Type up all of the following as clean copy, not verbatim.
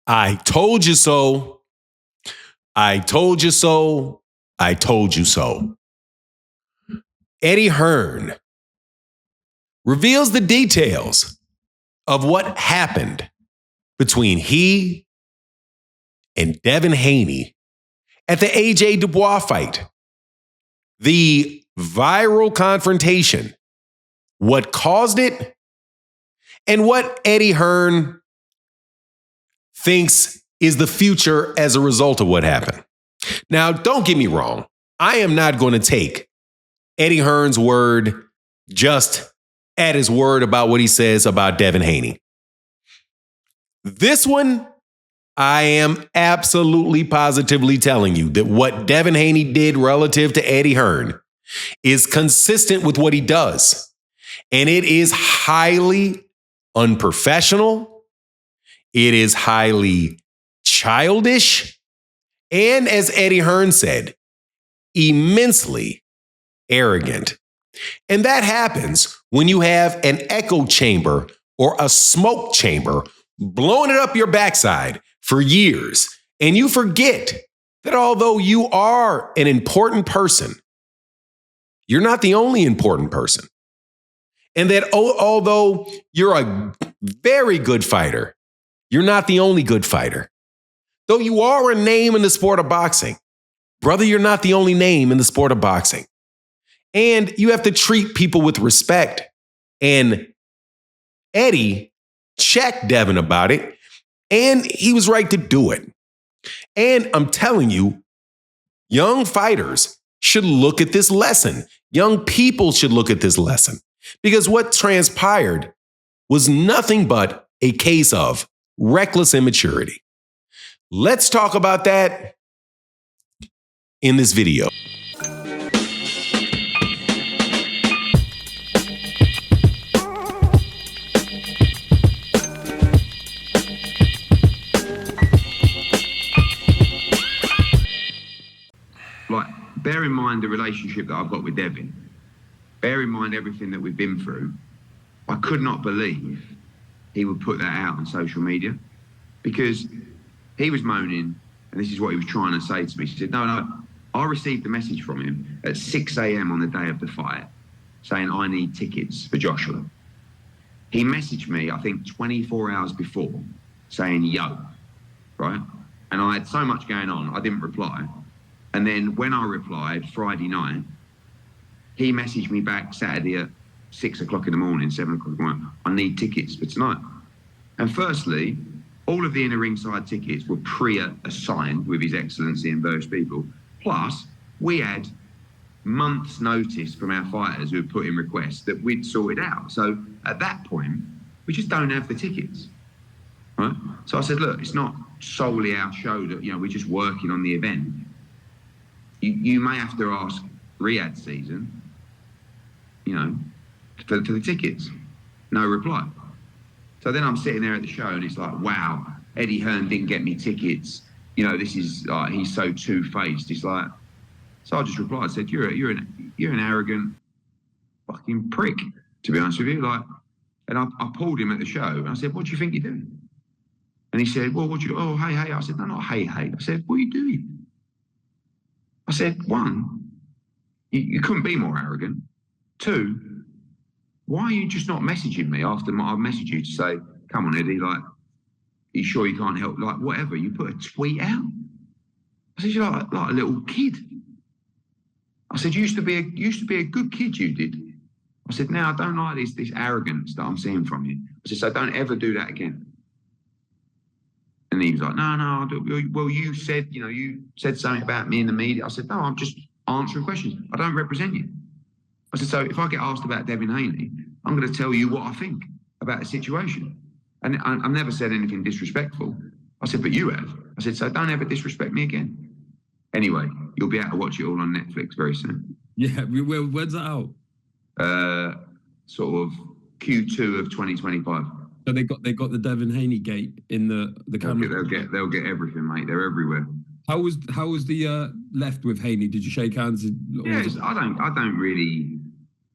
I told you so. I told you so. I told you so. Eddie Hearn reveals the details of what happened between he and Devin Haney at the AJ Dubois fight. The viral confrontation, what caused it, and what Eddie Hearn thinks is the future as a result of what happened. Now, don't get me wrong. I am not going to take Eddie Hearn's word just at his word about what he says about Devin Haney. This one, I am absolutely positively telling you that what Devin Haney did relative to Eddie Hearn is consistent with what he does. And it is highly unprofessional. It is highly childish. And as Eddie Hearn said, immensely arrogant. And that happens when you have an echo chamber or a smoke chamber blowing it up your backside for years. And you forget that although you are an important person, you're not the only important person. And that although you're a very good fighter, you're not the only good fighter. Though you are a name in the sport of boxing, brother, you're not the only name in the sport of boxing. And you have to treat people with respect. And Eddie checked Devin about it, and he was right to do it. And I'm telling you, young fighters should look at this lesson. Young people should look at this lesson. Because what transpired was nothing but a case of reckless immaturity. Let's talk about that in this video. Like, bear in mind the relationship that I've got with Devin. Bear in mind everything that we've been through. I could not believe he would put that out on social media, because he was moaning, and this is what he was trying to say to me. He said, no, I received a message from him at 6 a.m. on the day of the fight saying, I need tickets for Joshua. He messaged me, I think 24 hours before, saying, yo, right? And I had so much going on, I didn't reply. And then when I replied Friday night, he messaged me back Saturday at 6 o'clock in the morning, 7 o'clock in the morning, I need tickets for tonight. And firstly, all of the inner ringside tickets were pre-assigned with His Excellency and various people. Plus, we had months' notice from our fighters who had put in requests that we'd sorted out. So at that point, we just don't have the tickets, right? So I said, look, it's not solely our show that, we're just working on the event. You may have to ask Riyadh season, for the tickets. No reply. So then I'm sitting there at the show and it's like, wow, Eddie Hearn didn't get me tickets. This is he's so two-faced. It's like, so I just replied, I said, you're an arrogant fucking prick, to be honest with you. And I pulled him at the show and I said, what do you think you're doing? And he said, well, hey. I said, no, not hey. I said, what are you doing? I said, one, you couldn't be more arrogant. Two, why are you just not messaging me after I messaged you to say, come on, Eddie, you sure you can't help? Whatever, you put a tweet out. I said, you're like a little kid. I said, you used to be a good kid, you did. I said, now I don't like this arrogance that I'm seeing from you. I said, so don't ever do that again. And he was like, no, well, you said something about me in the media. I said, no, I'm just answering questions. I don't represent you. I said, so if I get asked about Devin Haney, I'm going to tell you what I think about the situation. And I've never said anything disrespectful. I said, but you have. I said, so don't ever disrespect me again. Anyway, you'll be able to watch it all on Netflix very soon. Yeah, when's that out? Sort of Q2 of 2025. So they got the Devin Haney gate in the camera. They'll get everything, mate. They're everywhere. How was the left with Haney? Did you shake hands? Yes, I don't really.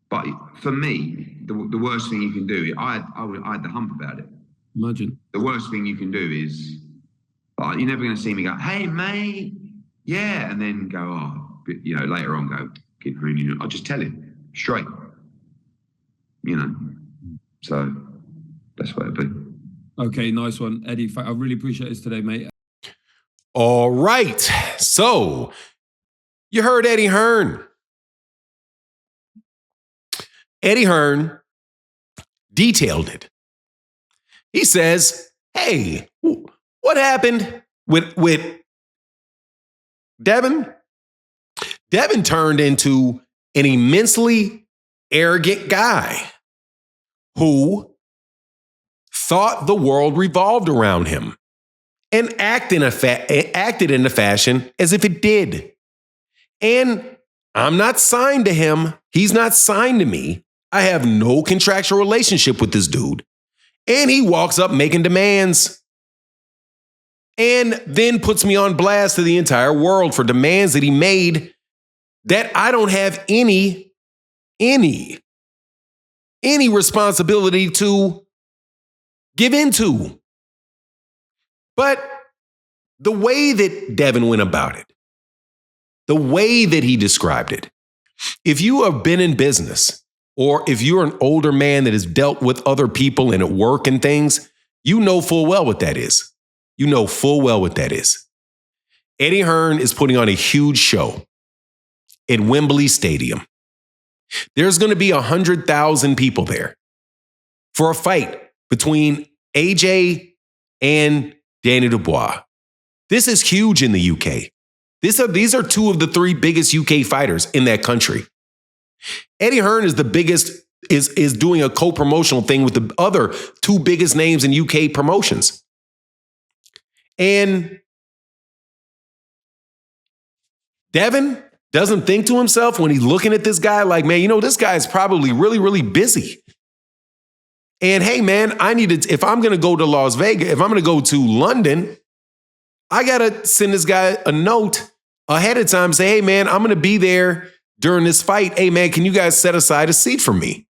But for me, the worst thing you can do, I had the hump about it. Imagine. The worst thing you can do is Like, you're never going to see me go, hey, mate, yeah, and then go, oh, you know, later on go, I'll just tell him straight, you know. So that's what it'd be. Okay, nice one, Eddie. I really appreciate this today, mate. All right. So you heard Eddie Hearn. Eddie Hearn detailed it. He says, hey, what happened with Devin? Devin turned into an immensely arrogant guy who thought the world revolved around him and acted in a fashion as if it did. And I'm not signed to him. He's not signed to me. I have no contractual relationship with this dude. And he walks up making demands and then puts me on blast to the entire world for demands that he made that I don't have any responsibility to give into. But the way that Devin went about it, the way that he described it, if you have been in business, or if you're an older man that has dealt with other people and at work and things, you know full well what that is. You know full well what that is. Eddie Hearn is putting on a huge show at Wembley Stadium. There's going to be 100,000 people there for a fight between AJ and Danny Dubois. This is huge in the UK. These are two of the three biggest UK fighters in that country. Eddie Hearn is the biggest, is doing a co-promotional thing with the other two biggest names in UK promotions. And Devin doesn't think to himself when he's looking at this guy like, man, you know, this guy is probably really, really busy. And hey, man, if I'm going to go to Las Vegas, if I'm going to go to London, I got to send this guy a note ahead of time, say, hey, man, I'm going to be there during this fight. Hey, man, can you guys set aside a seat for me?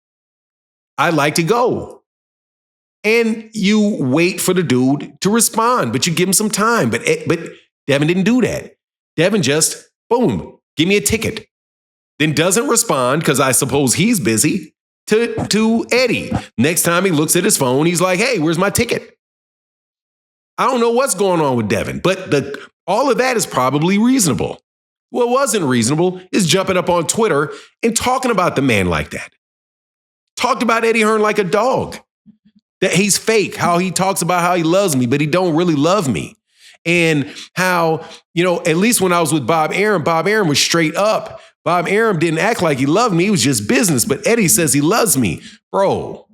I'd like to go. And you wait for the dude to respond, but you give him some time. But Devin didn't do that. Devin just, boom, give me a ticket. Then doesn't respond, because I suppose he's busy, to Eddie. Next time he looks at his phone, he's like, hey, where's my ticket? I don't know what's going on with Devin, but all of that is probably reasonable. What wasn't reasonable is jumping up on Twitter and talking about the man like that. Talked about Eddie Hearn like a dog. That he's fake, how he talks about how he loves me, but he don't really love me. And how, you know, at least when I was with Bob Arum was straight up. Bob Arum didn't act like he loved me. It was just business. But Eddie says he loves me. Bro,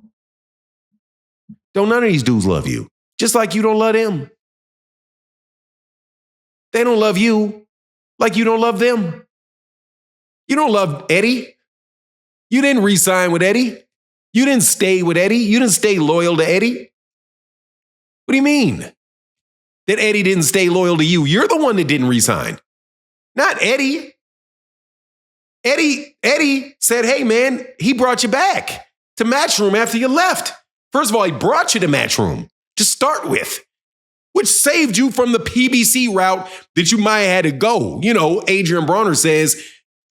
don't none of these dudes love you. Just like you don't love them. They don't love you like you don't love them. You don't love Eddie. You didn't re-sign with Eddie. You didn't stay with Eddie. You didn't stay loyal to Eddie. What do you mean that Eddie didn't stay loyal to you? You're the one that didn't re-sign, not Eddie. Eddie said, hey, man, he brought you back to Matchroom after you left. First of all, he brought you to Matchroom to start with, which saved you from the PBC route that you might have had to go. You know, Adrian Bronner says,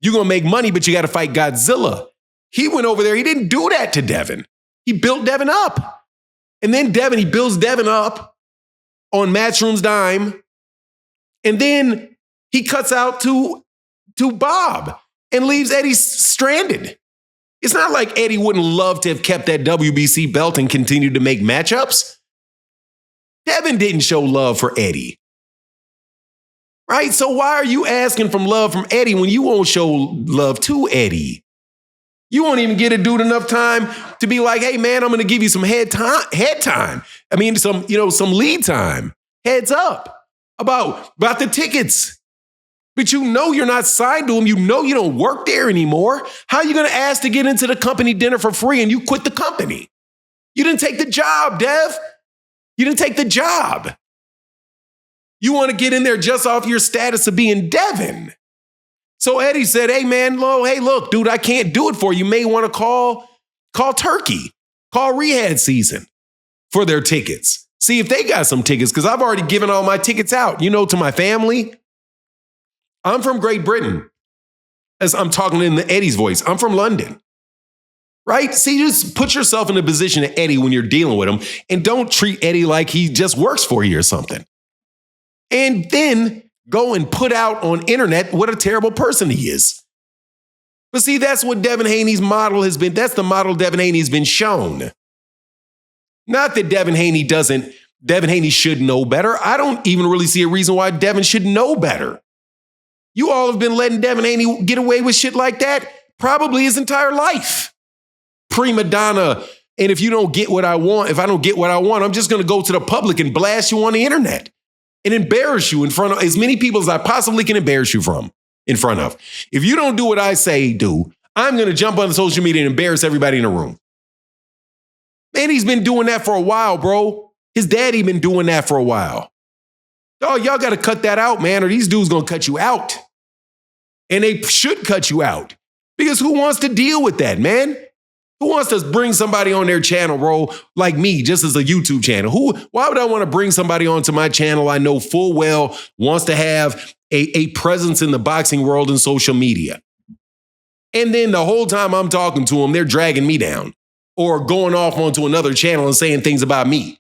you're going to make money, but you got to fight Godzilla. He went over there. He didn't do that to Devin. He built Devin up. And then he builds Devin up on Matchroom's dime. And then he cuts out to Bob and leaves Eddie stranded. It's not like Eddie wouldn't love to have kept that WBC belt and continued to make matchups. Devin didn't show love for Eddie. Right? So why are you asking for love from Eddie when you won't show love to Eddie? You won't even get a dude enough time to be like, hey, man, I'm going to give you some head time. I mean, some lead time. Heads up about the tickets. But you know you're not signed to him. You know you don't work there anymore. How are you going to ask to get into the company dinner for free and you quit the company? You didn't take the job, Dev. You didn't take the job. You want to get in there just off your status of being Devin. So Eddie said, hey, man, hey, look, dude, I can't do it for you. You may want to call Turkey, call Rehab Season for their tickets. See if they got some tickets, because I've already given all my tickets out, to my family. I'm from Great Britain. As I'm talking in the Eddie's voice, I'm from London. Right? See, just put yourself in the position of Eddie when you're dealing with him, and don't treat Eddie like he just works for you or something. And then go and put out on internet what a terrible person he is. But see, that's what Devin Haney's model has been. That's the model Devin Haney's been shown. Not that Devin Haney should know better. I don't even really see a reason why Devin should know better. You all have been letting Devin Haney get away with shit like that probably his entire life. Prima donna. And if I don't get what I want, I'm just going to go to the public and blast you on the internet and embarrass you in front of as many people as I possibly can embarrass you in front of. If you don't do what I say do, I'm going to jump on social media and embarrass everybody in the room. Man, he's been doing that for a while, bro. His daddy been doing that for a while. Dog, y'all got to cut that out, man, or these dudes going to cut you out. And they should cut you out. Because who wants to deal with that, man? Who wants to bring somebody on their channel, bro, like me, just as a YouTube channel? Why would I want to bring somebody onto my channel I know full well wants to have a presence in the boxing world and social media? And then the whole time I'm talking to them, they're dragging me down or going off onto another channel and saying things about me.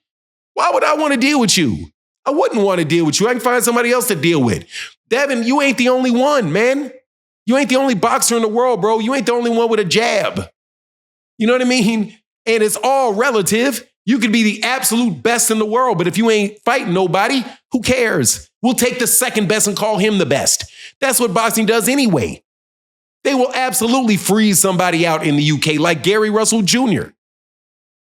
Why would I want to deal with you? I wouldn't want to deal with you. I can find somebody else to deal with. Devin, you ain't the only one, man. You ain't the only boxer in the world, bro. You ain't the only one with a jab. You know what I mean? And it's all relative. You could be the absolute best in the world, but if you ain't fighting nobody, who cares? We'll take the second best and call him the best. That's what boxing does anyway. They will absolutely freeze somebody out in the UK, like Gary Russell Jr.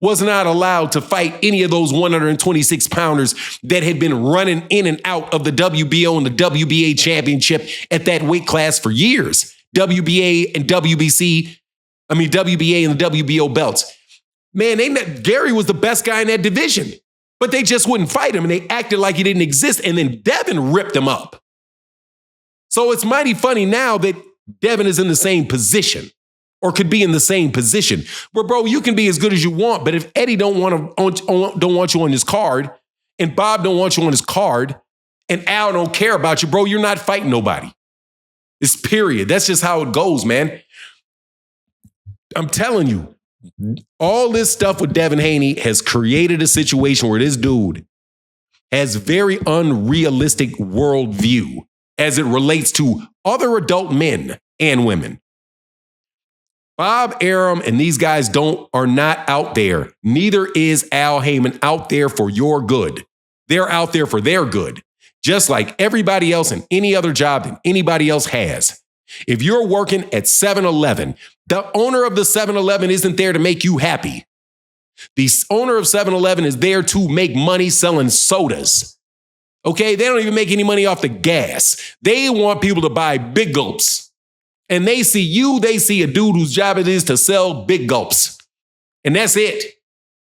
was not allowed to fight any of those 126 pounders that had been running in and out of the WBO and the WBA championship at that weight class for years. WBA and WBA and the WBO belts. Man, Gary was the best guy in that division, but they just wouldn't fight him and they acted like he didn't exist. And then Devin ripped him up. So it's mighty funny now that Devin is in the same position or could be in the same position. But bro, you can be as good as you want, but if Eddie don't want you on his card and Bob don't want you on his card and Al don't care about you, bro, you're not fighting nobody. It's period. That's just how it goes, man. I'm telling you, all this stuff with Devin Haney has created a situation where this dude has very unrealistic worldview as it relates to other adult men and women. Bob Arum and these guys are not out there. Neither is Al Heyman out there for your good. They're out there for their good, just like everybody else in any other job that anybody else has. If you're working at 7-Eleven, the owner of the 7-Eleven isn't there to make you happy. The owner of 7-Eleven is there to make money selling sodas. Okay, they don't even make any money off the gas. They want people to buy big gulps. And they see a dude whose job it is to sell big gulps. And that's it.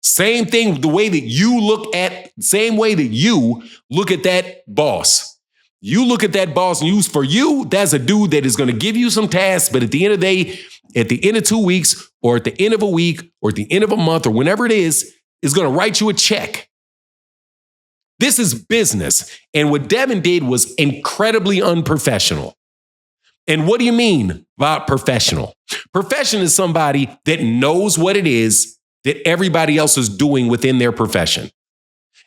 Same thing, the way that you look at that boss. You look at that boss and for you, that's a dude that is going to give you some tasks, but at the end of the day, at the end of 2 weeks, or at the end of a week, or at the end of a month, or whenever it is going to write you a check. This is business. And what Devin did was incredibly unprofessional. And what do you mean by professional? Professional is somebody that knows what it is that everybody else is doing within their profession.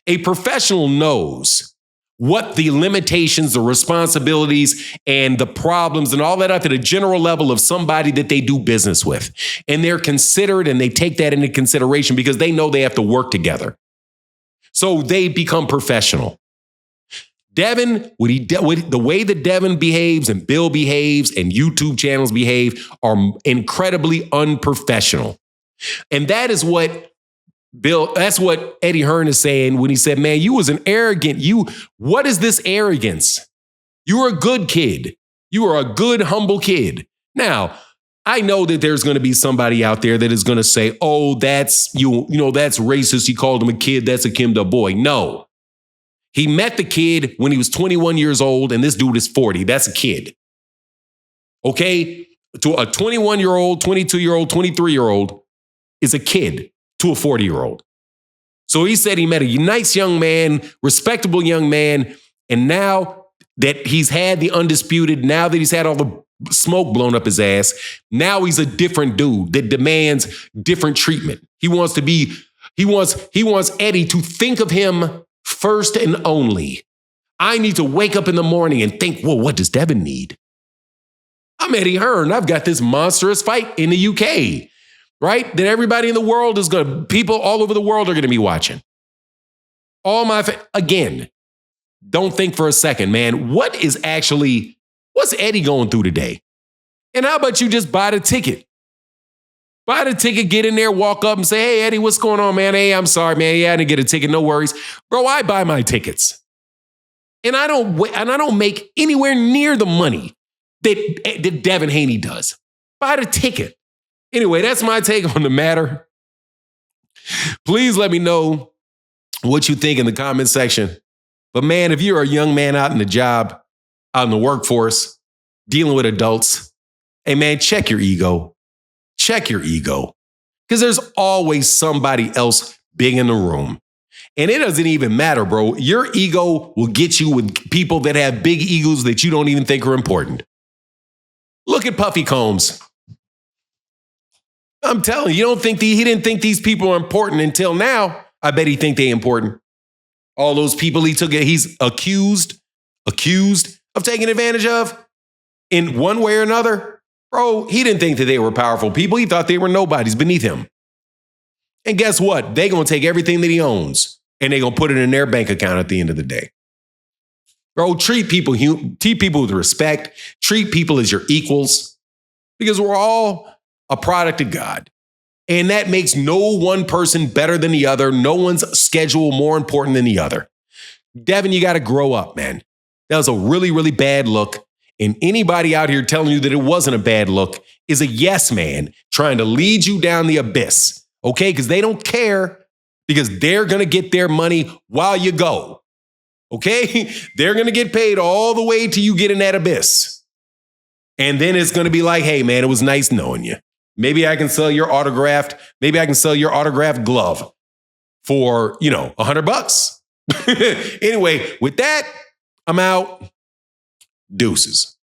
A professional knows what the limitations, the responsibilities, and the problems and all that at the general level of somebody that they do business with. And they're considered and they take that into consideration because they know they have to work together. So they become professional. Devin, the way that Devin behaves and Bill behaves and YouTube channels behave are incredibly unprofessional. And that is what that's what Eddie Hearn is saying when he said, man, you was an arrogant, what is this arrogance? You were a good kid. You were a good, humble kid. Now, I know that there's going to be somebody out there that is going to say, oh, that's, that's racist. He called him a kid. That's akin to a boy. No. He met the kid when he was 21 years old, and this dude is 40. That's a kid. Okay? To a 21-year-old, 22-year-old, 23-year-old is a kid to a 40-year-old. So he said he met a nice young man, respectable young man, and now that he's had the undisputed, now that he's had all the smoke blown up his ass, now he's a different dude that demands different treatment. He wants Eddie to think of him first and only. I need to wake up in the morning and think, well, what does Devin need? I'm Eddie Hearn. I've got this monstrous fight in the UK, right? That everybody in the world people all over the world are going to be watching. Again, don't think for a second, man, what's Eddie going through today? And how about you just buy the ticket? Buy the ticket, get in there, walk up and say, hey, Eddie, what's going on, man? Hey, I'm sorry, man. Yeah, I didn't get a ticket. No worries. Bro, I buy my tickets. And I don't make anywhere near the money that Devin Haney does. Buy the ticket. Anyway, that's my take on the matter. Please let me know what you think in the comment section. But man, if you're a young man out in the workforce, dealing with adults, hey man, check your ego. Check your ego. Because there's always somebody else big in the room. And it doesn't even matter, bro. Your ego will get you with people that have big egos that you don't even think are important. Look at Puffy Combs. I'm telling you, he didn't think these people are important until now. I bet he think they important. All those people he's accused of taking advantage of in one way or another. Bro, he didn't think that they were powerful people. He thought they were nobodies beneath him. And guess what? They're going to take everything that he owns and they're going to put it in their bank account at the end of the day. Bro, treat people with respect. Treat people as your equals because we're all a product of God. And that makes no one person better than the other. No one's schedule more important than the other. Devin, you got to grow up, man. That was a really, really bad look. And anybody out here telling you that it wasn't a bad look is a yes man trying to lead you down the abyss. Okay? Because they don't care because they're going to get their money while you go. Okay? They're going to get paid all the way till you get in that abyss. And then it's going to be like, hey, man, it was nice knowing you. Maybe I can sell your autographed glove for, $100. Anyway, with that, I'm out. Deuces.